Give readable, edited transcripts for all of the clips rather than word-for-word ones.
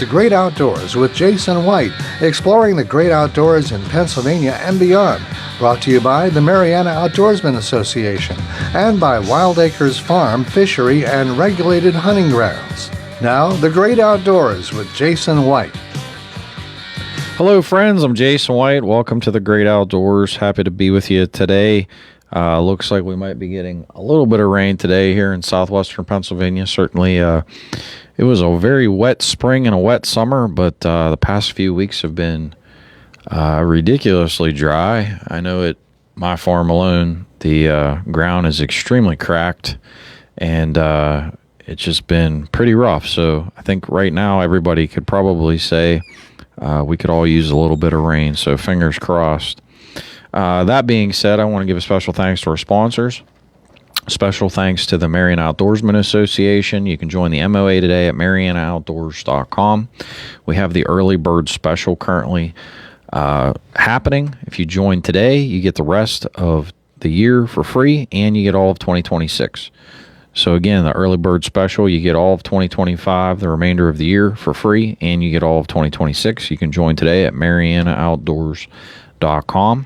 The Great Outdoors with Jason White, exploring the great outdoors in Pennsylvania and beyond. Brought to you by the Mariana Outdoorsmen Association and by Wild Acres Farm, Fishery, and Regulated Hunting Grounds. Now, The Great Outdoors with Jason White. Hello, friends. I'm Jason White. Welcome to The Great Outdoors. Happy to be with you today. Looks like we might be getting a little bit of rain today here in southwestern Pennsylvania. Certainly, it was a very wet spring and a wet summer, but the past few weeks have been ridiculously dry. I know at my farm alone, the ground is extremely cracked, and it's just been pretty rough. So I think right now everybody could probably say we could all use a little bit of rain, so fingers crossed. That being said, I want to give a special thanks to our sponsors. Special thanks to the Mariana Outdoorsmen Association. You can join the MOA today at marianaoutdoors.com. We have the early bird special currently happening. If you join today, you get the rest of the year for free, and you get all of 2026. So again, the early bird special, you get all of 2025, the remainder of the year for free, and you get all of 2026. You can join today at marianaoutdoors.com.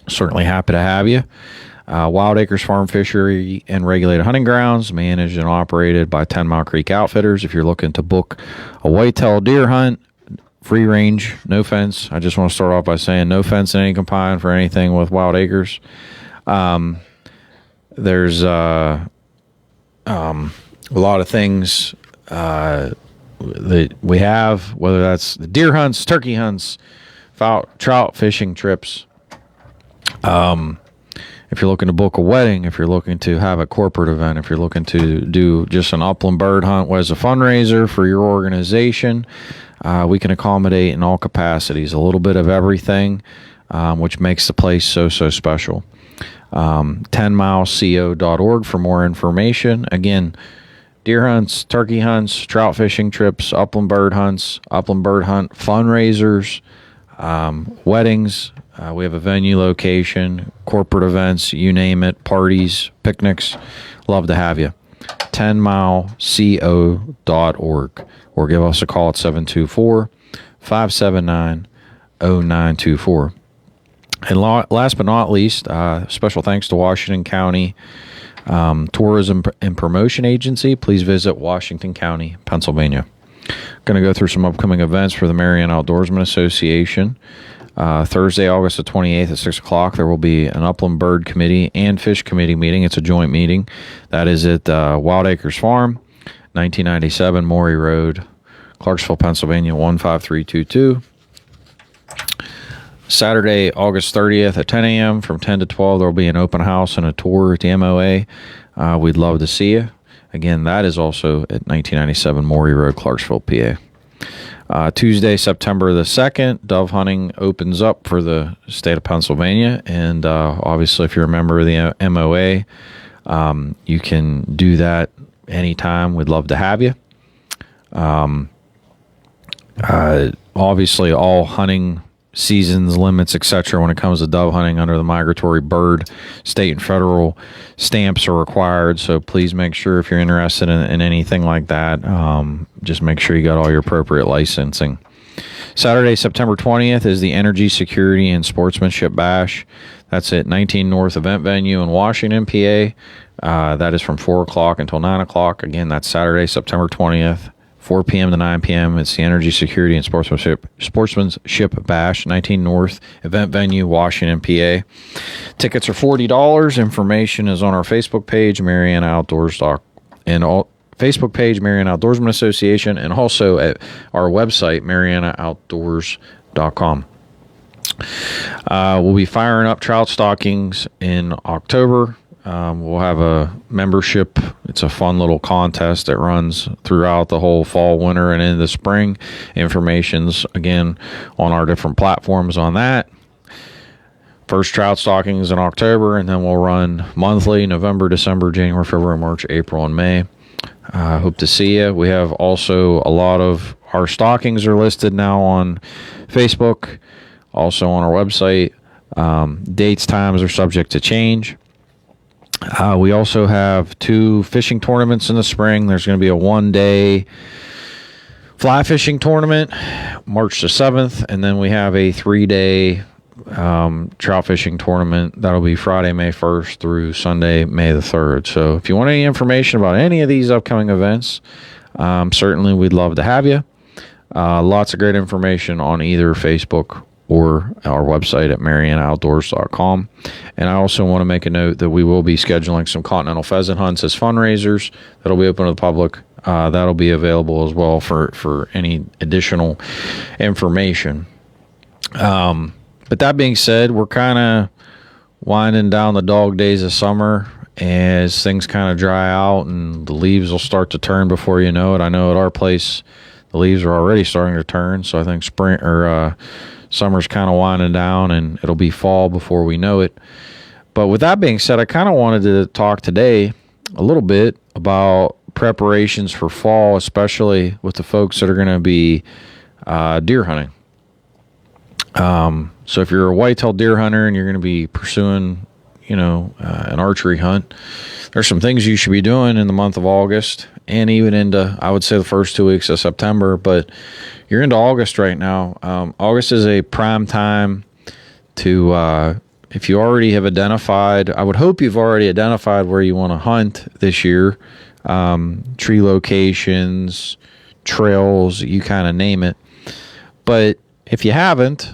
Certainly happy to have you. Wild Acres Farm, Fishery, and Regulated Hunting Grounds, managed and operated by 10 Mile Creek Outfitters. If you're looking to book a whitetail deer hunt, free range, no fence. I just want to start off by saying no fence in any kind for anything with Wild Acres. There's a lot of things that we have, whether that's the deer hunts, turkey hunts, trout fishing trips. If you're looking to book a wedding, if you're looking to have a corporate event, if you're looking to do just an upland bird hunt as a fundraiser for your organization, we can accommodate in all capacities, a little bit of everything, which makes the place so special. 10mileco.org for more information. Again, deer hunts, turkey hunts, trout fishing trips, upland bird hunts, upland bird hunt fundraisers, weddings. We have a venue location, corporate events, you name it, parties, picnics. Love to have you. 10mileco.org or give us a call at 724-579-0924. And last but not least, special thanks to Washington County Tourism and Promotion Agency. Please visit Washington County, Pennsylvania. Going to go through some upcoming events for the Mariana Outdoorsmen Association. Thursday, August the 28th at 6 o'clock, there will be an Upland Bird Committee and Fish Committee meeting. It's a joint meeting. That is at Wild Acres Farm, 1997 Maury Road, Clarksville, Pennsylvania, 15322. Saturday, August 30th at 10 a.m. from 10 to 12, there will be an open house and a tour at the MOA. We'd love to see you. Again, that is also at 1997 Maury Road, Clarksville, PA. Tuesday, September the 2nd, dove hunting opens up for the state of Pennsylvania. And obviously, if you're a member of the MOA, you can do that anytime. We'd love to have you. Obviously, all hunting seasons, limits, etc. when it comes to dove hunting under the migratory bird, state and federal stamps are required. So please make sure if you're interested in anything like that, just make sure you got all your appropriate licensing. Saturday, September 20th is the Energy, Security, and Sportsmanship Bash. That's at 19 North Event Venue in Washington, PA. That is from 4 o'clock until 9 o'clock. Again, that's Saturday, September 20th. 4 p.m. to 9 p.m. It's the Energy, Security, and Sportsmanship Bash, 19 North Event Venue, Washington, PA. Tickets are $40. Information is on our Facebook page, Mariana Outdoors, and Facebook page, Mariana Outdoorsmen Association, and also at our website, marianaoutdoors.com. We'll be firing up trout stockings in October. We'll have a membership. It's a fun little contest that runs throughout the whole fall, winter, and into the spring. Information's, again, on our different platforms on that. First trout stockings in October, and then we'll run monthly, November, December, January, February, March, April, and May. Hope to see you. We have also a lot of our stockings are listed now on Facebook, also on our website. Dates, times are subject to change. We also have 2 fishing tournaments in the spring. There's going to be a one-day fly fishing tournament, March the 7th, and then we have a 3-day trout fishing tournament. That'll be Friday, May 1st through Sunday, May the 3rd. So if you want any information about any of these upcoming events, certainly we'd love to have you. Lots of great information on either Facebook or our website at marianaoutdoors.com. And I also want to make a note that we will be scheduling some continental pheasant hunts as fundraisers that'll be open to the public. That'll be available as well for any additional information. But that being said, we're kind of winding down the dog days of summer as things kind of dry out and the leaves will start to turn before you know it. I know at our place, the leaves are already starting to turn, so I think spring or summer's kind of winding down, and it'll be fall before we know it. But with that being said, I kind of wanted to talk today a little bit about preparations for fall, especially with the folks that are going to be deer hunting. So if you're a whitetail deer hunter and you're going to be pursuing, an archery hunt, there's some things you should be doing in the month of August and even into, I would say, the first 2 weeks of September. But you're into August right now. August is a prime time to, if you already have identified, I would hope you've already identified where you want to hunt this year. Tree locations, trails, you kind of name it. But if you haven't,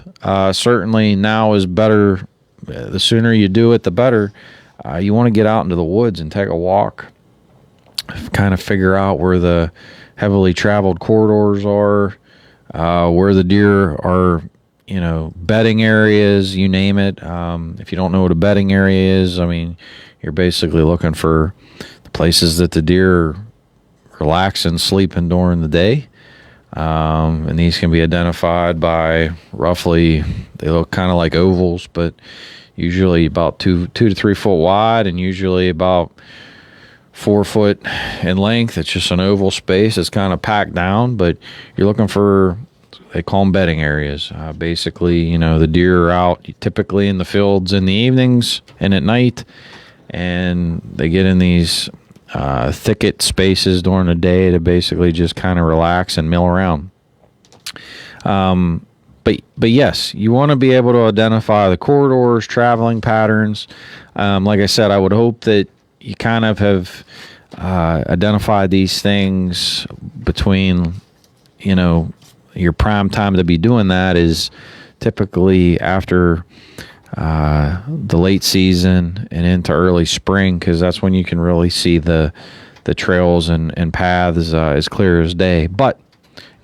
certainly now is better. The sooner you do it, the better. You want to get out into the woods and take a walk, kind of figure out where the heavily traveled corridors are, where the deer are, bedding areas, you name it. If you don't know what a bedding area is, you're basically looking for the places that the deer are relaxing, sleeping during the day. And these can be identified by roughly, they look kind of like ovals, but usually about 2 to 3 foot wide and usually about 4 foot in length. It's just an oval space. It's kind of packed down, but you're looking for, they call them bedding areas. Basically, the deer are out typically in the fields in the evenings and at night, and they get in these thicket spaces during the day to basically just kind of relax and mill around. But yes, you want to be able to identify the corridors, traveling patterns. Like I said, I would hope that you kind of have identified these things between, your prime time to be doing that is typically after the late season and into early spring, because that's when you can really see the trails and paths as clear as day. But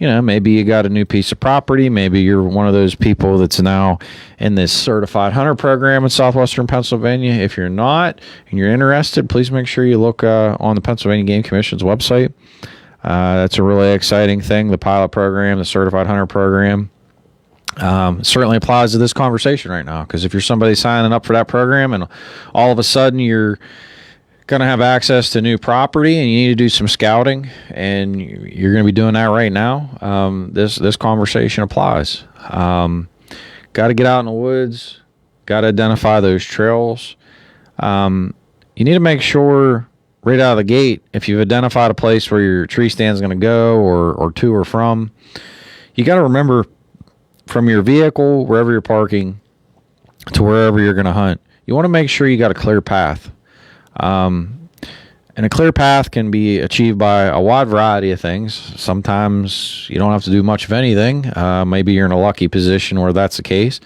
maybe you got a new piece of property. Maybe you're one of those people that's now in this certified hunter program in southwestern Pennsylvania. If you're not and you're interested, please make sure you look on the Pennsylvania Game Commission's website. That's a really exciting thing, the pilot program, the certified hunter program. Certainly applies to this conversation right now, because if you're somebody signing up for that program and all of a sudden you're going to have access to new property and you need to do some scouting and you're going to be doing that right now, this conversation applies. Got to get out in the woods, got to identify those trails. You need to make sure right out of the gate, if you've identified a place where your tree stand is going to go or to or from, you got to remember, from your vehicle, wherever you're parking, to wherever you're going to hunt, you want to make sure you got a clear path. And a clear path can be achieved by a wide variety of things. Sometimes you don't have to do much of anything. Maybe you're in a lucky position where that's the case.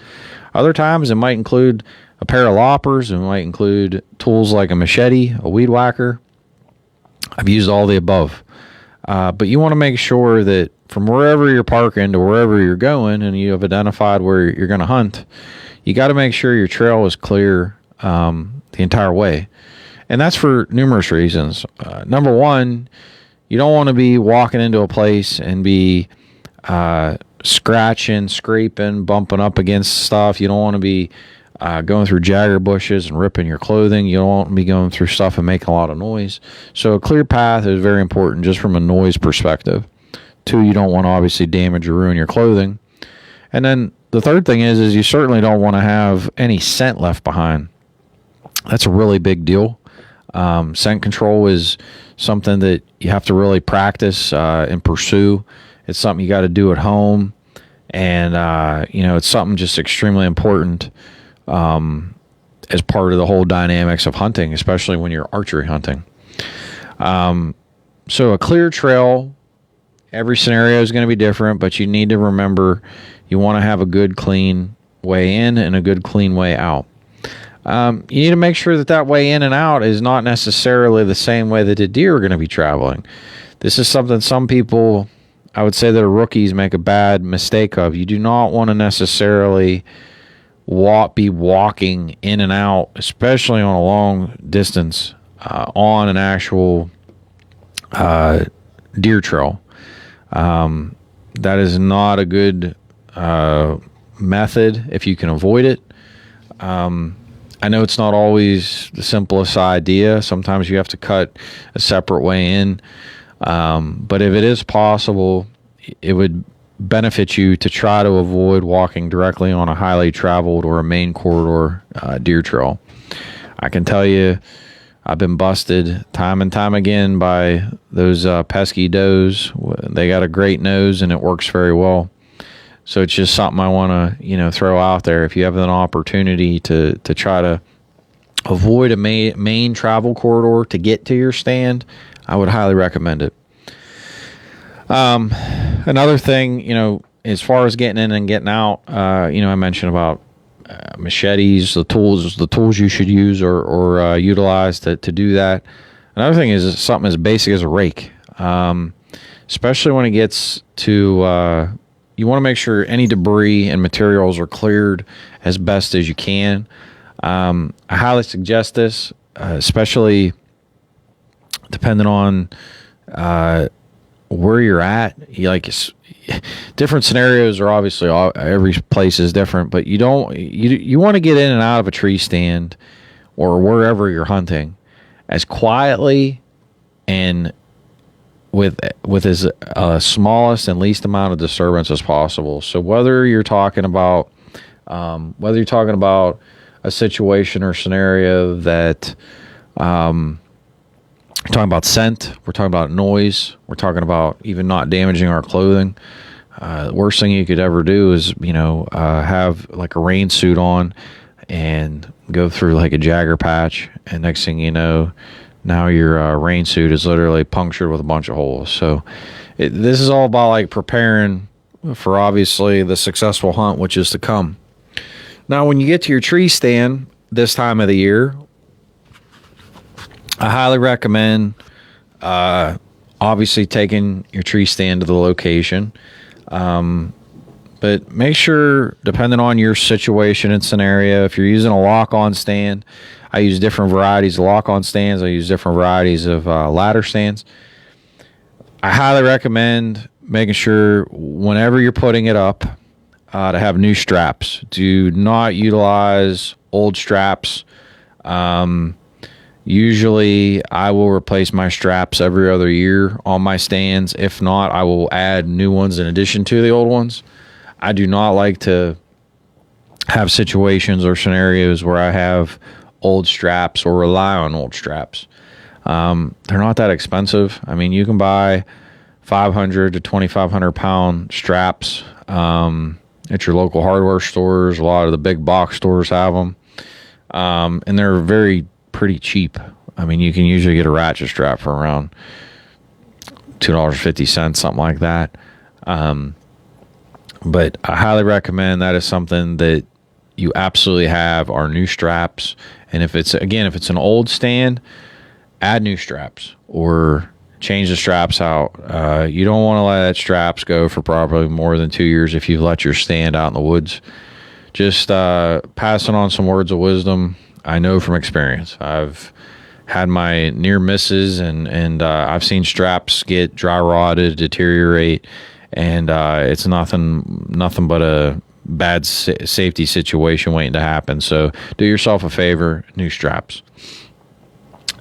Other times it might include a pair of loppers. It might include tools like a machete, a weed whacker. I've used all the above. But you want to make sure that from wherever you're parking to wherever you're going and you have identified where you're going to hunt, you got to make sure your trail is clear the entire way. And that's for numerous reasons. Number one, you don't want to be walking into a place and be scratching, scraping, bumping up against stuff. You don't want to be going through jagger bushes and ripping your clothing. You don't want to be going through stuff and making a lot of noise. So a clear path is very important just from a noise perspective. Two, you don't want to obviously damage or ruin your clothing. And then the third thing is you certainly don't want to have any scent left behind. That's a really big deal. Scent control is something that you have to really practice and pursue It's something you got to do at home. And, it's something just extremely important as part of the whole dynamics of hunting, especially when you're archery hunting. So a clear trail, every scenario is going to be different, but you need to remember you want to have a good, clean way in and a good, clean way out. You need to make sure that way in and out is not necessarily the same way that the deer are going to be traveling. This is something some people, I would say, that are rookies make a bad mistake of. You do not want to necessarily be walking in and out, especially on a long distance, on an actual deer trail. That is not a good method if you can avoid it. I know it's not always the simplest idea. Sometimes you have to cut a separate way in. But if it is possible, it would benefit you to try to avoid walking directly on a highly traveled or a main corridor deer trail. I can tell you, I've been busted time and time again by those pesky does. They got a great nose and it works very well. So it's just something I want to, throw out there. If you have an opportunity to try to avoid a main travel corridor to get to your stand, I would highly recommend it. Another thing, as far as getting in and getting out, I mentioned about machetes, the tools you should use or utilize to do that. Another thing is something as basic as a rake, especially when it gets to, you want to make sure any debris and materials are cleared as best as you can. I highly suggest this, especially depending on where you're at. Different scenarios are obviously every place is different, but you want to get in and out of a tree stand or wherever you're hunting as quietly and with as smallest and least amount of disturbance as possible. So whether you're talking about a situation or scenario that we're talking about scent, we're talking about noise, we're talking about even not damaging our clothing. The worst thing you could ever do is, have like a rain suit on and go through like a Jagger patch. And next thing you know, now your rain suit is literally punctured with a bunch of holes. So this is all about like preparing for obviously the successful hunt, which is to come. Now, when you get to your tree stand this time of the year, I highly recommend obviously taking your tree stand to the location. But make sure, depending on your situation and scenario, if you're using a lock-on stand, I use different varieties of lock-on stands. I use different varieties of ladder stands. I highly recommend making sure whenever you're putting it up to have new straps. Do not utilize old straps. Usually, I will replace my straps every other year on my stands. If not, I will add new ones in addition to the old ones. I do not like to have situations or scenarios where I have old straps or rely on old straps. They're not that expensive. I mean, you can buy 500 to 2,500 pound straps at your local hardware stores. A lot of the big box stores have them. And they're pretty cheap. I mean, you can usually get a ratchet strap for around $2.50, something like that. But I highly recommend that is something that you absolutely have are new straps. And if it's an old stand, add new straps or change the straps out. You don't want to let straps go for probably more than 2 years if you've let your stand out in the woods. Just passing on some words of wisdom. I know from experience. I've had my near misses and I've seen straps get dry rotted, deteriorate, and it's nothing but a bad safety situation waiting to happen. So do yourself a favor, new straps.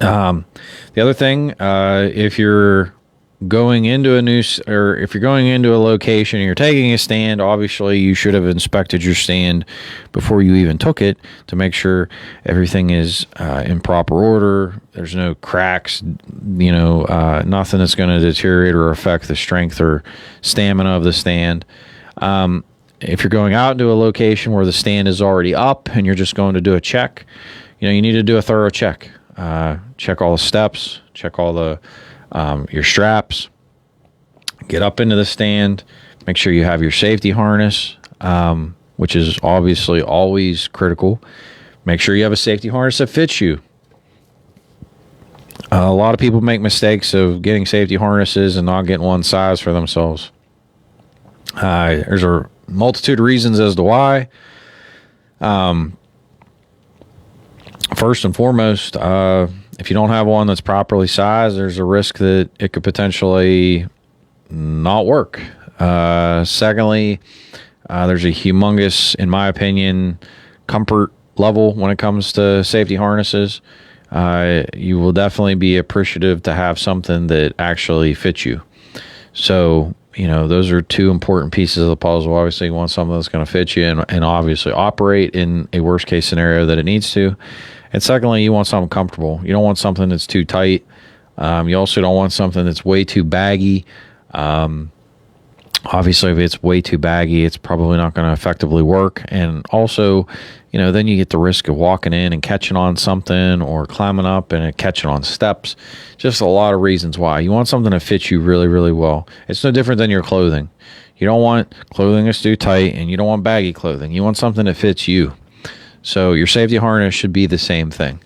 The other thing, if you're going into or if you're going into a location and you're taking a stand, obviously you should have inspected your stand before you even took it to make sure everything is in proper order. There's no cracks, nothing that's going to deteriorate or affect the strength or stamina of the stand. If you're going out into a location where the stand is already up and you're just going to do a check, you need to do a thorough check. Check all the steps, check all the your straps, get up into the stand, make sure you have your safety harness, which is obviously always critical. Make sure you have a safety harness that fits you. A lot of people make mistakes of getting safety harnesses and not getting one size for themselves. There's a multitude of reasons as to why. First and foremost, if you don't have one that's properly sized, there's a risk that it could potentially not work. Secondly, there's a humongous, in my opinion, comfort level when it comes to safety harnesses. You will definitely be appreciative to have something that actually fits you. So, those are two important pieces of the puzzle. Obviously, you want something that's going to fit you and obviously operate in a worst case scenario that it needs to. And secondly, you want something comfortable. You don't want something that's too tight. You also don't want something that's way too baggy. Obviously, if it's way too baggy, it's probably not going to effectively work. And also, then you get the risk of walking in and catching on something or climbing up and catching on steps. Just a lot of reasons why. You want something that fits you really, really well. It's no different than your clothing. You don't want clothing that's too tight, and you don't want baggy clothing. You want something that fits you. So your safety harness should be the same thing.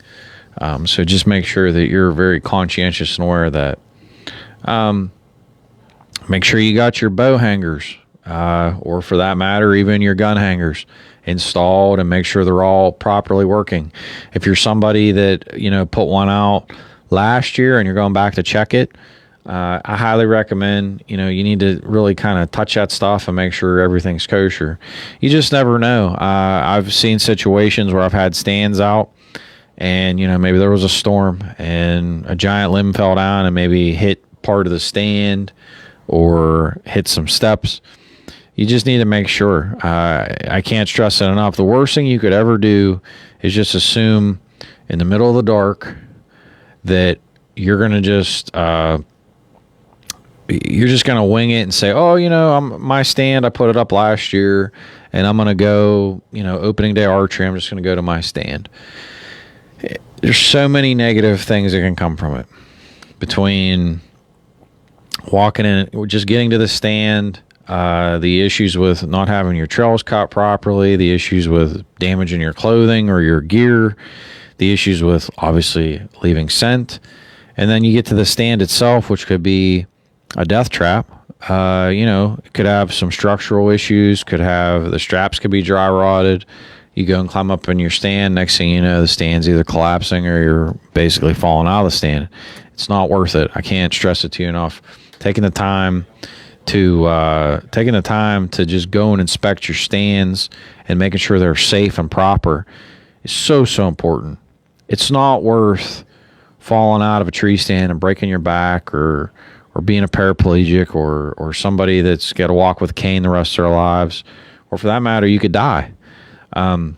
So just make sure that you're very conscientious and aware of that. Make sure you got your bow hangers, or for that matter, even your gun hangers installed, and make sure they're all properly working. If you're somebody that, put one out last year and you're going back to check it, I highly recommend, you need to really kind of touch that stuff and make sure everything's kosher. You just never know. I've seen situations where I've had stands out and, maybe there was a storm and a giant limb fell down and maybe hit part of the stand or hit some steps. You just need to make sure. I can't stress it enough. The worst thing you could ever do is just assume in the middle of the dark that you're going to just going to wing it and say, my stand, I put it up last year and I'm going to go, opening day archery, I'm just going to go to my stand. There's so many negative things that can come from it, between walking in, just getting to the stand, the issues with not having your trails cut properly, the issues with damaging your clothing or your gear, the issues with obviously leaving scent. And then you get to the stand itself, which could be a death trap. It could have some structural issues, the straps could be dry rotted. You go and climb up in your stand. Next thing you know, the stand's either collapsing or you're basically falling out of the stand. It's not worth it. I can't stress it to you enough. Taking the time to just go and inspect your stands and making sure they're safe and proper is so, so important. It's not worth falling out of a tree stand and breaking your back or being a paraplegic or somebody that's got to walk with a cane the rest of their lives, or for that matter, you could die. You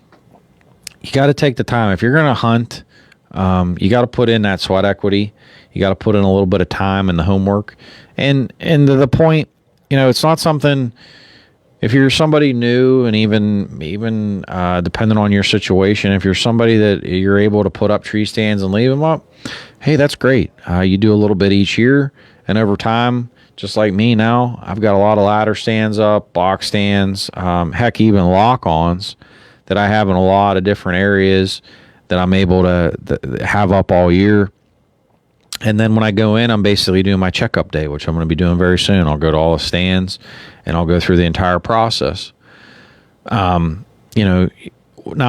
got to take the time. If you're going to hunt, you got to put in that sweat equity. You got to put in a little bit of time and the homework. And to the point, it's not something, if you're somebody new and even depending on your situation, if you're somebody that you're able to put up tree stands and leave them up, hey, that's great. You do a little bit each year, and over time, just like me now, I've got a lot of ladder stands up, box stands, heck, even lock-ons that I have in a lot of different areas that I'm able to have up all year. And then when I go in, I'm basically doing my checkup day, which I'm going to be doing very soon. I'll go to all the stands and I'll go through the entire process. Now,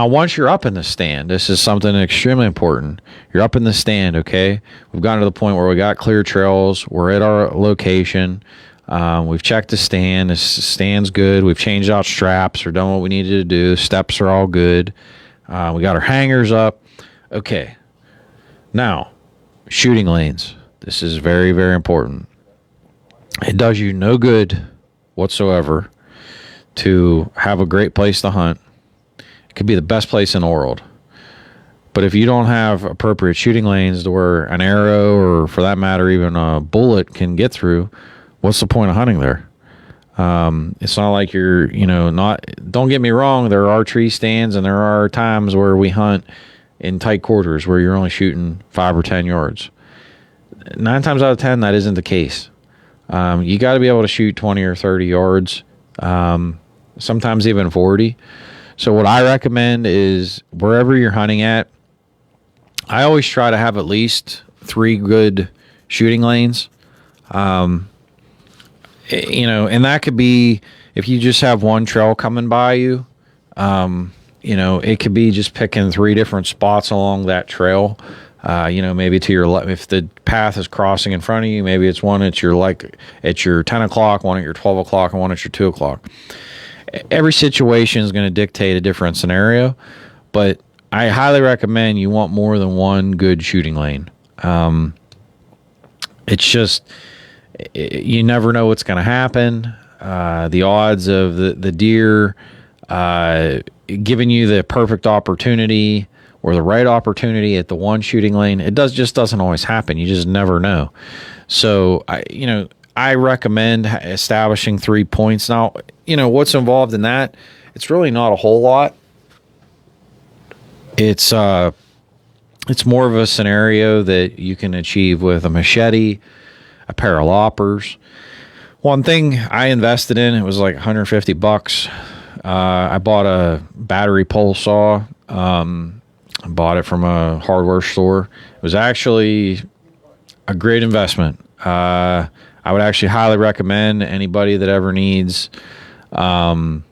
once you're up in the stand, this is something extremely important. You're up in the stand, okay? We've gotten to the point where we got clear trails. We're at our location. We've checked the stand. The stand's good. We've changed out straps or done what we needed to do. Steps are all good. We got our hangers up. Okay. Now, shooting lanes. This is very, very important. It does you no good whatsoever to have a great place to hunt. It could be the best place in the world. But if you don't have appropriate shooting lanes to where an arrow, or for that matter, even a bullet can get through, what's the point of hunting there? It's not like you're, don't get me wrong, there are tree stands and there are times where we hunt in tight quarters where you're only shooting 5 or 10 yards. 9 times out of 10, that isn't the case. You got to be able to shoot 20 or 30 yards, sometimes even 40. So what I recommend is wherever you're hunting at, I always try to have at least 3 good shooting lanes. And that could be if you just have one trail coming by you, it could be just picking 3 different spots along that trail. Maybe to your left, if the path is crossing in front of you, maybe it's one at your 10 o'clock, one at your 12 o'clock, and one at your 2 o'clock. Every situation is going to dictate a different scenario, but I highly recommend you want more than one good shooting lane. It's just, you never know what's going to happen. The odds of the deer giving you the perfect opportunity or the right opportunity at the one shooting lane, just doesn't always happen. You just never know. So I recommend establishing 3 points. Now, what's involved in that? It's really not a whole lot. It's more of a scenario that you can achieve with a machete, a pair of loppers. One thing I invested in, it was like $150. I bought a battery pole saw. I bought it from a hardware store. It was actually a great investment. I would actually highly recommend anybody that ever needs, anybody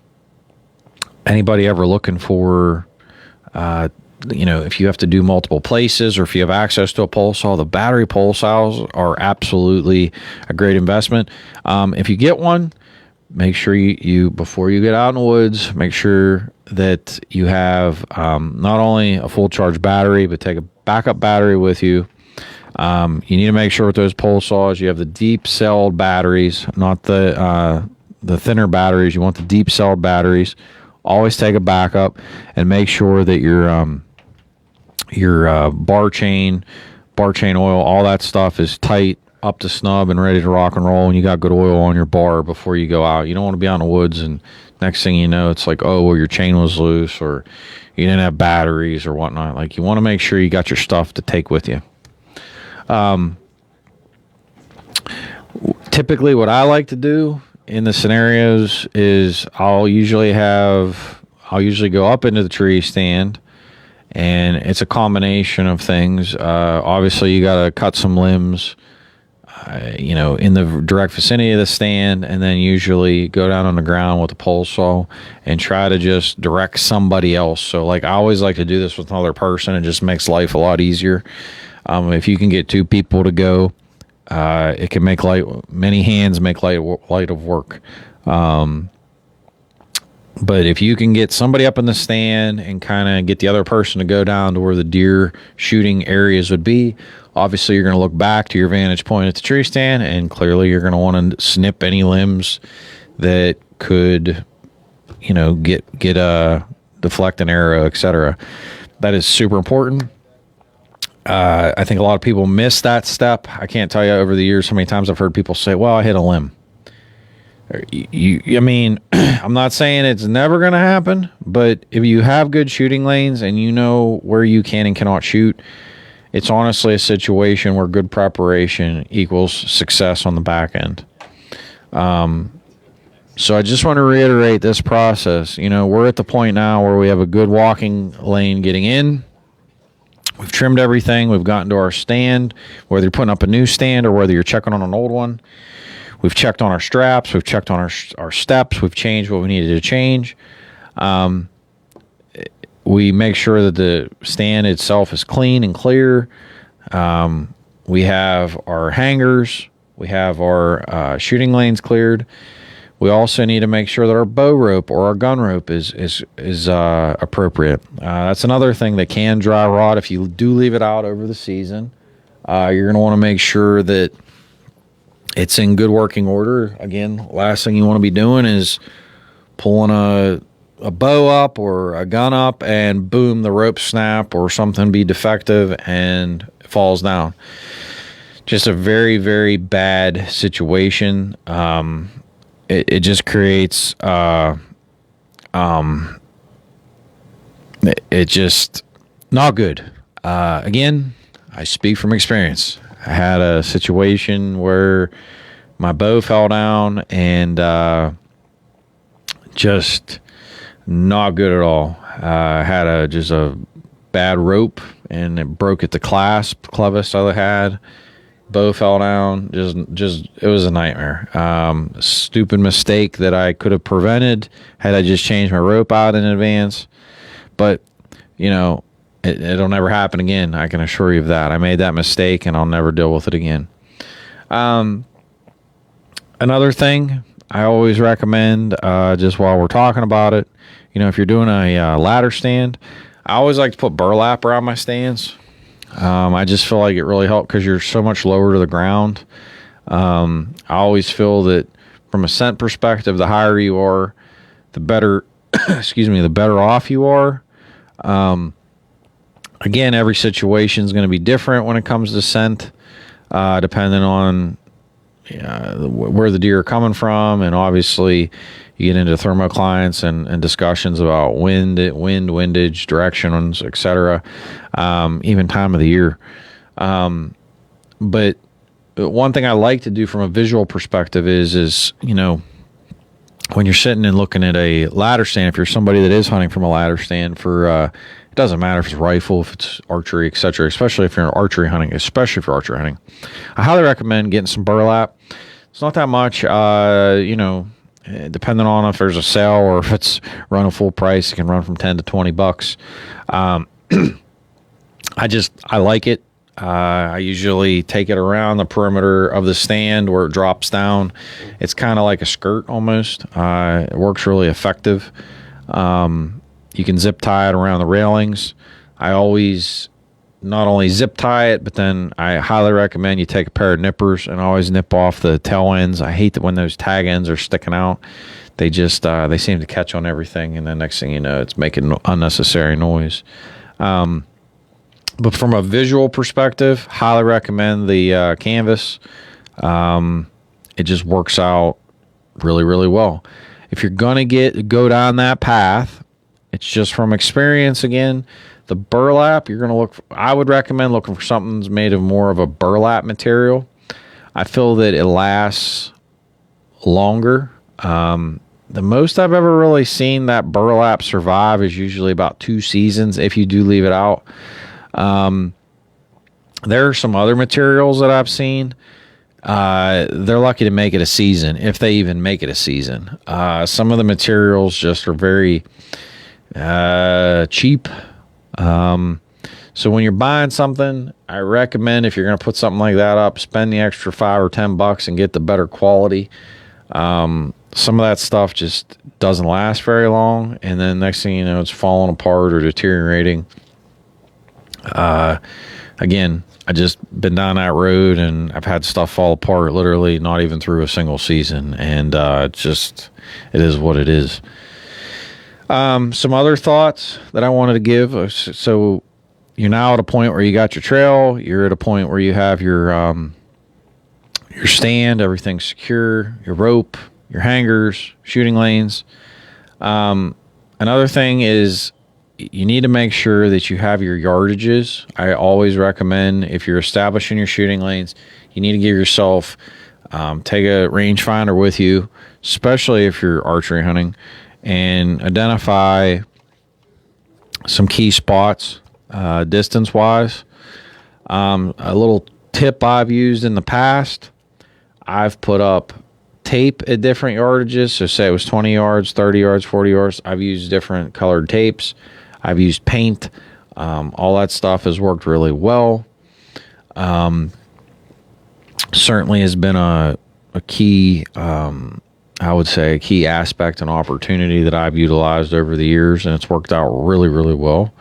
ever looking for, if you have to do multiple places or if you have access to a pole saw, the battery pole saws are absolutely a great investment. If you get one, make sure you before you get out in the woods, make sure that you have not only a full charge battery, but take a backup battery with you. You need to make sure with those pole saws you have the deep celled batteries, not the thinner batteries. You want the deep celled batteries. Always take a backup and make sure that your bar chain oil, all that stuff is tight up to snub and ready to rock and roll, and you got good oil on your bar before you go out. You don't want to be out in the woods and next thing you know, it's like, oh, well, your chain was loose or you didn't have batteries or whatnot. Like, you want to make sure you got your stuff to take with you. Typically what I like to do in the scenarios is I'll usually go up into the tree stand, and it's a combination of things. Obviously you got to cut some limbs, in the direct vicinity of the stand, and then usually go down on the ground with a pole saw and try to just direct somebody else. So I always like to do this with another person. It just makes life a lot easier. If you can get 2 people to go, it can make many hands make light of work. But if you can get somebody up in the stand and kind of get the other person to go down to where the deer shooting areas would be, obviously you're going to look back to your vantage point at the tree stand, and clearly you're going to want to snip any limbs that could, deflect an arrow, etc. That is super important. I think a lot of people miss that step. I can't tell you over the years how many times I've heard people say, well, I hit a limb. I'm not saying it's never going to happen, but if you have good shooting lanes and you know where you can and cannot shoot, it's honestly a situation where good preparation equals success on the back end. So I just want to reiterate this process. We're at the point now where we have a good walking lane getting in. We've trimmed everything. We've gotten to our stand, whether you're putting up a new stand or whether you're checking on an old one. We've checked on our straps. We've checked on our steps. We've changed what we needed to change. We make sure that the stand itself is clean and clear. We have our hangers. We have our shooting lanes cleared. We also need to make sure that our bow rope or our gun rope is appropriate. That's another thing that can dry rot if you do leave it out over the season. You're going to want to make sure that it's in good working order. Again, last thing you want to be doing is pulling a bow up or a gun up and boom, the rope snap or something be defective and it falls down. Just a very, very bad situation. It just creates it just not good. Again, I speak from experience. I had a situation where my bow fell down and just not good at all. I had just a bad rope and it broke at the clevis I had. Bow fell down. Just it was a nightmare. Stupid mistake that I could have prevented had I just changed my rope out in advance. But it'll never happen again. I can assure you of that. I made that mistake and I'll never deal with it again. Another thing I always recommend, just while we're talking about it, if you're doing a ladder stand, I always like to put burlap around my stands. I just feel like it really helps because you're so much lower to the ground. I always feel that from a scent perspective, the higher you are, the better, the better off you are. Again, every situation is going to be different when it comes to scent, depending on where the deer are coming from, and obviously you get into thermoclines and discussions about windage, directions, etc. Even time of the year. But one thing I like to do from a visual perspective is when you're sitting and looking at a ladder stand, if you're somebody that is hunting from a ladder stand for, it doesn't matter if it's rifle, if it's archery, etc., especially if you're archery hunting, I highly recommend getting some burlap. It's not that much, depending on if there's a sale or if it's running full price, it can run from $10 to $20. I like it. I usually take it around the perimeter of the stand where it drops down. It's kind of like a skirt almost. It works really effective. You can zip tie it around the railings. I always not only zip tie it, but then I highly recommend you take a pair of nippers and always nip off the tail ends. I hate that when those tag ends are sticking out. They just they seem to catch on everything, and then next thing you know, it's making unnecessary noise. But from a visual perspective, highly recommend the canvas. It just works out really, really well. If you're gonna go down that path, it's just from experience again. The burlap, I would recommend looking for something that's made of more of a burlap material. I feel that it lasts longer. The most I've ever really seen that burlap survive is usually about 2 seasons if you do leave it out. There are some other materials that I've seen. They're lucky to make it a season, if they even make it a season. Some of the materials just are very cheap. So when you're buying something, I recommend if you're going to put something like that up, spend the extra $5 or $10 and get the better quality. Some of that stuff just doesn't last very long, and then next thing you know, it's falling apart or deteriorating. Again, I just been down that road and I've had stuff fall apart literally not even through a single season, and it is what it is. Some other thoughts that I wanted to give. So you're now at a point where you got your trail, you're at a point where you have your stand, everything's secure, your rope, your hangers, shooting lanes. Another thing is you need to make sure that you have your yardages. I always recommend, if you're establishing your shooting lanes, you need to give yourself, take a rangefinder with you, especially if you're archery hunting, and identify some key spots, distance-wise. A little tip I've used in the past, I've put up tape at different yardages. So say it was 20 yards, 30 yards, 40 yards. I've used different colored tapes. I've used paint. All that stuff has worked really well. Certainly has been a key, I would say, a key aspect and opportunity that I've utilized over the years, and it's worked out really, really well.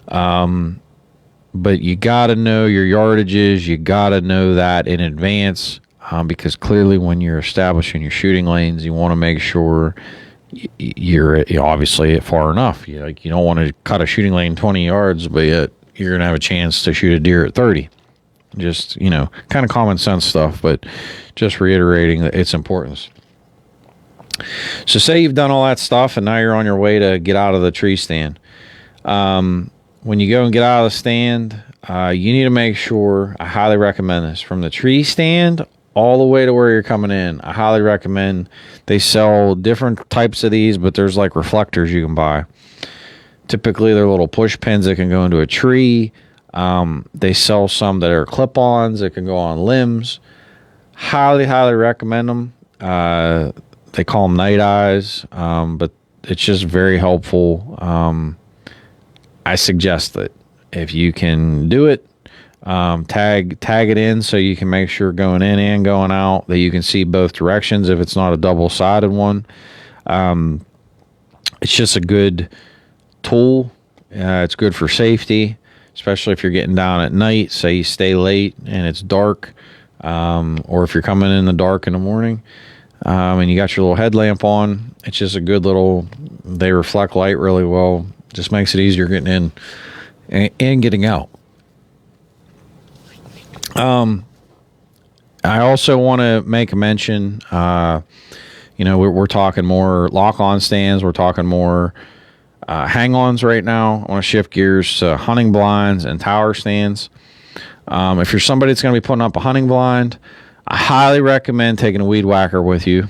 But you got to know your yardages. You got to know that in advance. because clearly when you're establishing your shooting lanes, you want to make sure you're obviously far enough. You don't want to cut a shooting lane 20 yards, but yet you're going to have a chance to shoot a deer at 30. Just, kind of common sense stuff, but just reiterating its importance. So say you've done all that stuff and now you're on your way to get out of the tree stand. When you go and get out of the stand, you need to make sure, I highly recommend this, from the tree stand all the way to where you're coming in. I highly recommend. They sell different types of these, but there's like reflectors you can buy. Typically, they're little push pins that can go into a tree. They sell some that are clip-ons that can go on limbs. Highly, highly recommend them. They call them night eyes, but it's just very helpful. I suggest that if you can do it, tag it in so you can make sure going in and going out that you can see both directions if it's not a double-sided one. It's just a good tool. It's good for safety, especially if you're getting down at night. Say you stay late and it's dark, or if you're coming in the dark in the morning, and you got your little headlamp on. It's just a good they reflect light really well. Just makes it easier getting in and getting out. I also want to make a mention, we're talking more lock-on stands. We're talking more hang-ons right now. I want to shift gears to hunting blinds and tower stands. If you're somebody that's going to be putting up a hunting blind, I highly recommend taking a weed whacker with you.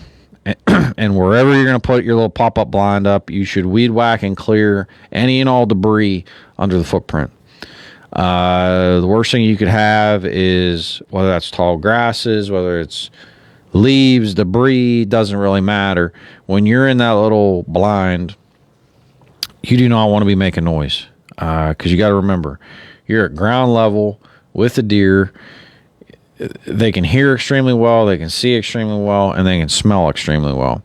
And wherever you're going to put your little pop-up blind up, you should weed whack and clear any and all debris under the footprint. The worst thing you could have is, whether that's tall grasses, whether it's leaves, debris, doesn't really matter. When you're in that little blind, you do not want to be making noise, because you got to remember, you're at ground level with the deer. They can hear extremely well, they can see extremely well, and they can smell extremely well.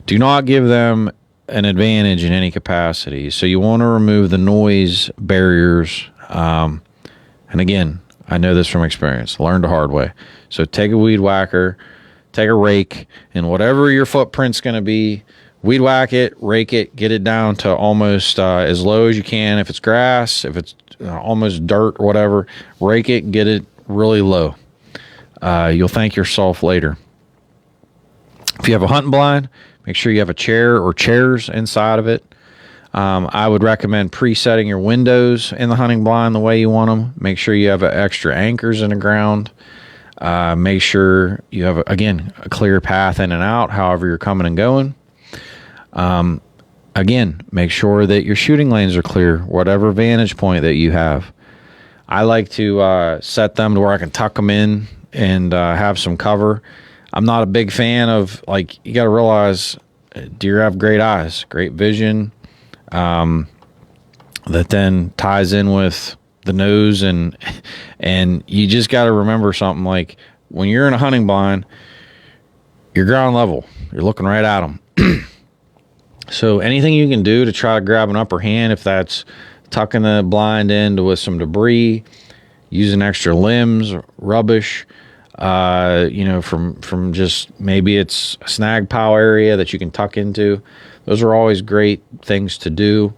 Do not give them an advantage in any capacity. So you want to remove the noise barriers. And again, I know this from experience. Learned the hard way. So take a weed whacker, take a rake, and whatever your footprint's going to be, weed whack it, rake it, get it down to almost as low as you can. If it's grass, if it's almost dirt or whatever, rake it, get it really low. You'll thank yourself later. If you have a hunting blind, make sure you have a chair or chairs inside of it. I would recommend presetting your windows in the hunting blind the way you want them. Make sure you have extra anchors in the ground. Make sure you have, again, a clear path in and out, however you're coming and going. Again, make sure that your shooting lanes are clear, whatever vantage point that you have. I like to set them to where I can tuck them in and have some cover. I'm not a big fan of, you got to realize deer have great eyes, great vision, that then ties in with the nose, and you just got to remember something, like when you're in a hunting blind, you're ground level, you're looking right at them. So anything you can do to try to grab an upper hand, if that's tucking the blind in with some debris, using extra limbs, rubbish, from just, maybe it's a snag pile area that you can tuck into. Those are always great things to do.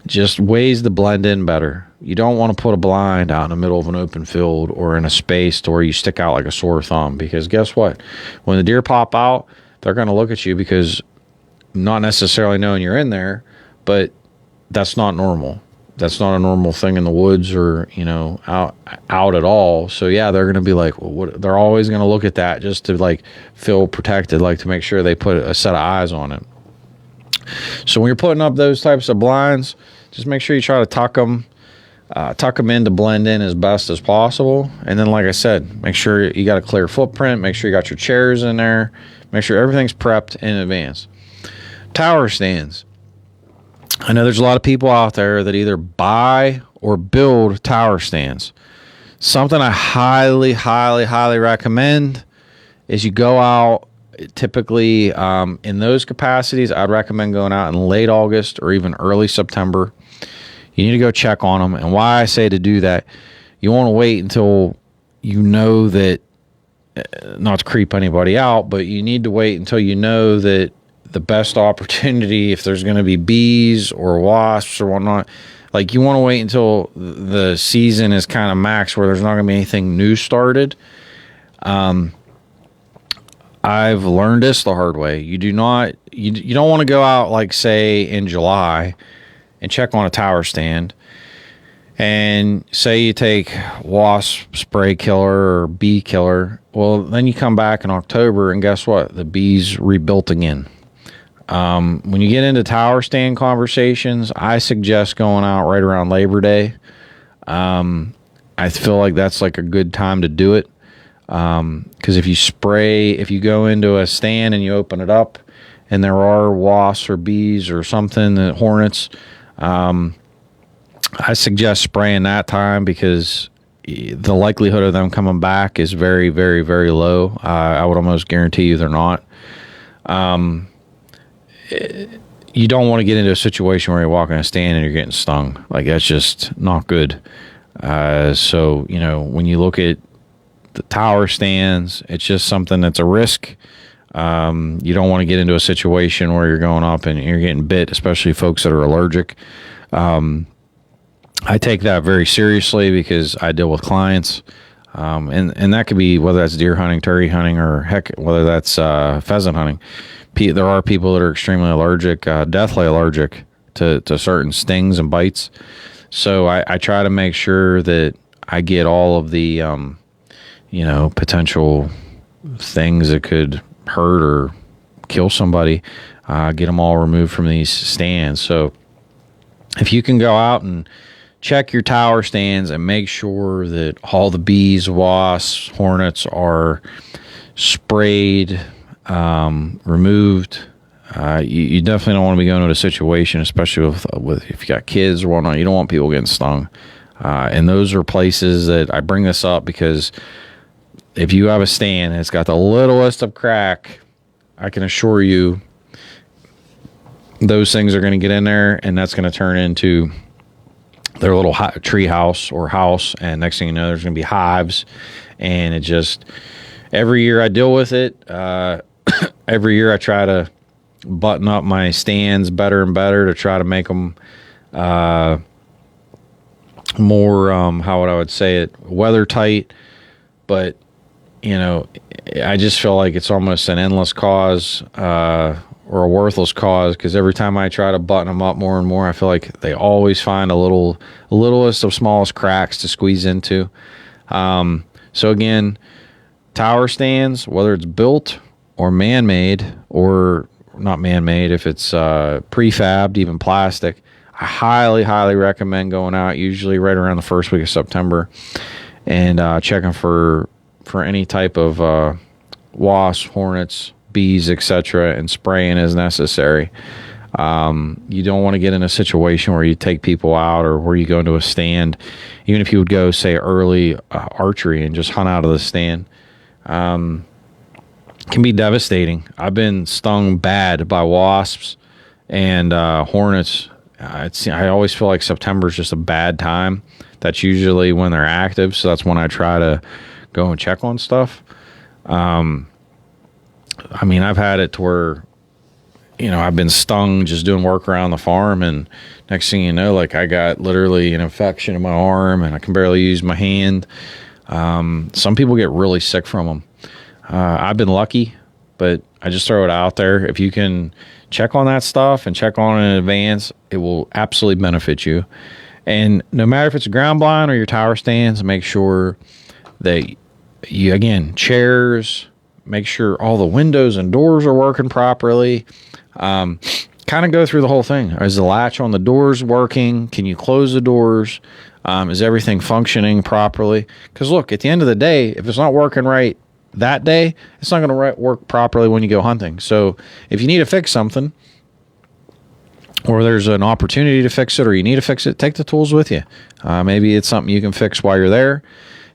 Just ways to blend in better. You don't want to put a blind out in the middle of an open field or in a space to where you stick out like a sore thumb, because guess what? When the deer pop out, they're going to look at you, because not necessarily knowing you're in there, but that's not normal. That's not a normal thing in the woods or, out at all. So yeah, they're going to be like, well, what? They're always going to look at that just to feel protected, to make sure they put a set of eyes on it. So when you're putting up those types of blinds, just make sure you try to tuck them in to blend in as best as possible. And then, like I said, make sure you got a clear footprint, make sure you got your chairs in there, make sure everything's prepped in advance. Tower stands. I know there's a lot of people out there that either buy or build tower stands. Something I highly, highly, highly recommend is you go out, typically in those capacities, I'd recommend going out in late August or even early September. You need to go check on them. And why I say to do that, you want to wait until you know that, not to creep anybody out, but you need to wait until you know that the best opportunity, if there's going to be bees or wasps or whatnot, like you want to wait until the season is kind of max where there's not going to be anything new started. I've learned this the hard way. You don't want to go out, like say in July, and check on a tower stand and say you take wasp spray killer or bee killer. Well, then you come back in October and guess what? The bees rebuilt again. When you get into tower stand conversations, I suggest going out right around Labor Day. I feel like that's like a good time to do it. Because if you go into a stand and you open it up and there are wasps or bees or something, hornets, I suggest spraying that time because the likelihood of them coming back is very, very, very low. I would almost guarantee you they're not. You don't want to get into a situation where you're walking a stand and you're getting stung. Like, that's just not good. So, when you look at the tower stands, it's just something that's a risk. You don't want to get into a situation where you're going up and you're getting bit, especially folks that are allergic. I take that very seriously because I deal with clients. And that could be whether that's deer hunting, turkey hunting, or heck, whether that's pheasant hunting. There are people that are extremely allergic, deathly allergic to certain stings and bites. So I try to make sure that I get all of the, potential things that could hurt or kill somebody, get them all removed from these stands. So if you can go out and check your tower stands and make sure that all the bees, wasps, hornets are sprayed, removed. You definitely don't want to be going into a situation, especially with if you got kids or whatnot. You don't want people getting stung. And those are places that I bring this up because if you have a stand and it's got the littlest of crack, I can assure you those things are going to get in there, and that's going to turn into their little tree house or house. And next thing you know, there's going to be hives. And it just, every year I deal with it. Every year I try to button up my stands better and better to try to make them more, how would I would say it, weather tight. But, I just feel like it's almost an endless cause or a worthless cause because every time I try to button them up more and more, I feel like they always find a littlest of smallest cracks to squeeze into. So again, tower stands, whether it's built or man-made, or not man-made, if it's prefabbed, even plastic, I highly, highly recommend going out, usually right around the first week of September, and checking for any type of wasps, hornets, bees, etc., and spraying as necessary. You don't want to get in a situation where you take people out or where you go into a stand, even if you would go, say, early archery and just hunt out of the stand. Can be devastating. I've been stung bad by wasps and hornets. I always feel like September is just a bad time. That's usually when they're active, so that's when I try to go and check on stuff. I've had it to where, I've been stung just doing work around the farm, and next thing you know, like I got literally an infection in my arm and I can barely use my hand. Some people get really sick from them. I've been lucky, but I just throw it out there. If you can check on that stuff and check on it in advance, it will absolutely benefit you. And no matter if it's a ground blind or your tower stands, make sure that you, again, chairs, make sure all the windows and doors are working properly. Kind of go through the whole thing. Is the latch on the doors working? Can you close the doors? Is everything functioning properly? Because look, at the end of the day, if it's not working right that day, it's not going to work properly when you go hunting. So if you need to fix something, or there's an opportunity to fix it, or you need to fix it, take the tools with you. Maybe it's something you can fix while you're there.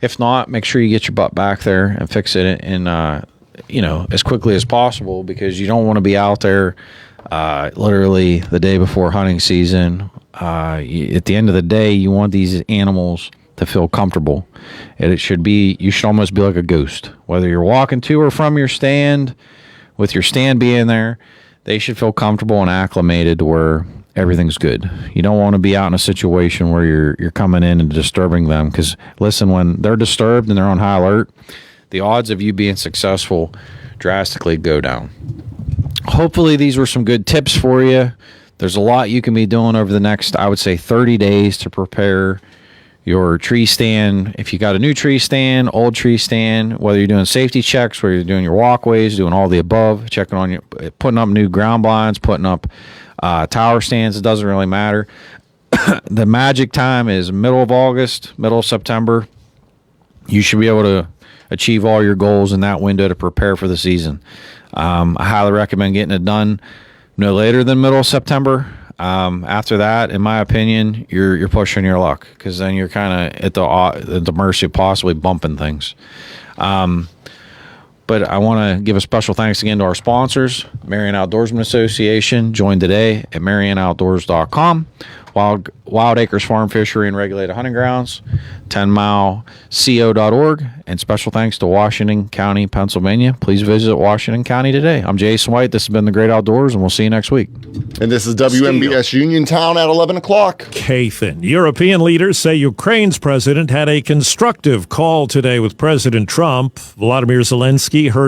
If not, make sure you get your butt back there and fix it in as quickly as possible, because you don't want to be out there literally the day before hunting season. At the end of the day, you want these animals to feel comfortable. And you should almost be like a ghost. Whether you're walking to or from your stand, with your stand being there, they should feel comfortable and acclimated to where everything's good. You don't want to be out in a situation where you're coming in and disturbing them, because listen, when they're disturbed and they're on high alert, the odds of you being successful drastically go down. Hopefully these were some good tips for you. There's a lot you can be doing over the next, I would say, 30 days to prepare your tree stand. If you got a new tree stand, old tree stand, whether you're doing safety checks, whether you're doing your walkways, doing all the above, checking on your, putting up new ground blinds, putting up tower stands, it doesn't really matter. The magic time is middle of August, middle of September. You should be able to achieve all your goals in that window to prepare for the season. I highly recommend getting it done no later than middle of September. After that, in my opinion, you're pushing your luck, because then you're kind of at the mercy of possibly bumping things. But I want to give a special thanks again to our sponsors, Mariana Outdoorsman Association. Join today at MarianaOutdoors.com. Wild Acres Farm, Fishery, and Regulated Hunting Grounds, 10mileco.org, and special thanks to Washington County, Pennsylvania. Please visit Washington County today. I'm Jason White. This has been The Great Outdoors, and we'll see you next week. And this is WMBS Uniontown at 11 o'clock. Kathan. European leaders say Ukraine's president had a constructive call today with President Trump. Volodymyr Zelensky heard